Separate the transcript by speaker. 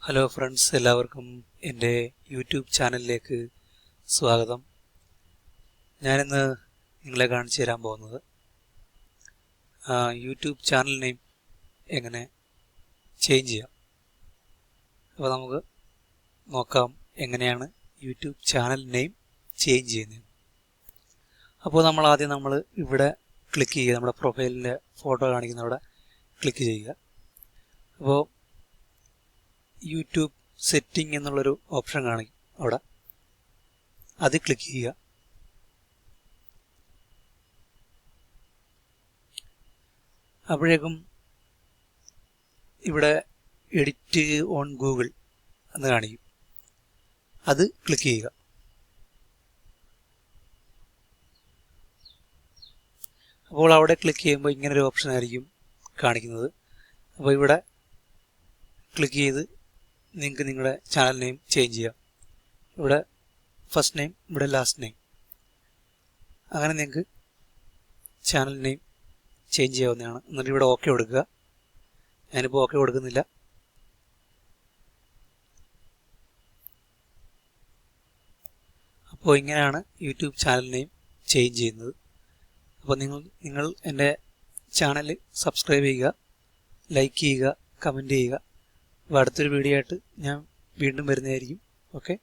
Speaker 1: Hello friends, എല്ലാവർക്കും എൻ്റെ YouTube ചാനലിലേക്ക് സ്വാഗതം. ഞാനിന്ന് നിങ്ങളെ കാണിച്ചു തരാൻ പോകുന്നത് യൂട്യൂബ് ചാനൽ നെയിം എങ്ങനെ ചേഞ്ച് ചെയ്യാം. അപ്പോൾ നമുക്ക് നോക്കാം എങ്ങനെയാണ് യൂട്യൂബ് ചാനൽ നെയിം ചേഞ്ച് ചെയ്യുന്നത്. അപ്പോൾ നമ്മൾ ഇവിടെ ക്ലിക്ക് ചെയ്യുക, നമ്മുടെ പ്രൊഫൈലിൻ്റെ ഫോട്ടോ കാണിക്കുന്ന അവിടെ ക്ലിക്ക് ചെയ്യുക. അപ്പോൾ യൂട്യൂബ് സെറ്റിംഗ് എന്നുള്ളൊരു ഓപ്ഷൻ കാണിക്കും, അവിടെ അത് ക്ലിക്ക് ചെയ്യുക. അപ്പോഴേക്കും ഇവിടെ എഡിറ്റ് ഓൺ ഗൂഗിൾ എന്ന് കാണിക്കും, അത് ക്ലിക്ക് ചെയ്യുക. അപ്പോൾ അവിടെ ക്ലിക്ക് ചെയ്യുമ്പോൾ ഇങ്ങനൊരു ഓപ്ഷൻ ആയിരിക്കും കാണിക്കുന്നത്. അപ്പോൾ ഇവിടെ ക്ലിക്ക് ചെയ്ത് നിങ്ങൾക്ക് നിങ്ങളുടെ ചാനൽ നെയിം ചേഞ്ച് ചെയ്യാം. ഇവിടെ ഫസ്റ്റ് നെയിം, ഇവിടെ ലാസ്റ്റ് നെയിം, അങ്ങനെ നിങ്ങൾക്ക് ചാനൽ നെയിം ചേഞ്ച് ചെയ്യാവുന്നതാണ്. എന്നിട്ട് ഇവിടെ ഓക്കെ കൊടുക്കുക. ഞാനിപ്പോൾ ഓക്കെ കൊടുക്കുന്നില്ല. അപ്പോൾ ഇങ്ങനെയാണ് യൂട്യൂബ് ചാനൽ നെയിം ചേഞ്ച് ചെയ്യുന്നത്. അപ്പോൾ നിങ്ങൾ എൻ്റെ ചാനൽ സബ്സ്ക്രൈബ് ചെയ്യുക, ലൈക്ക് ചെയ്യുക, കമൻറ്റ് ചെയ്യുക. അപ്പോൾ അടുത്തൊരു വീഡിയോ ആയിട്ട് ഞാൻ വീണ്ടും വരുന്നതായിരിക്കും. ഓക്കെ.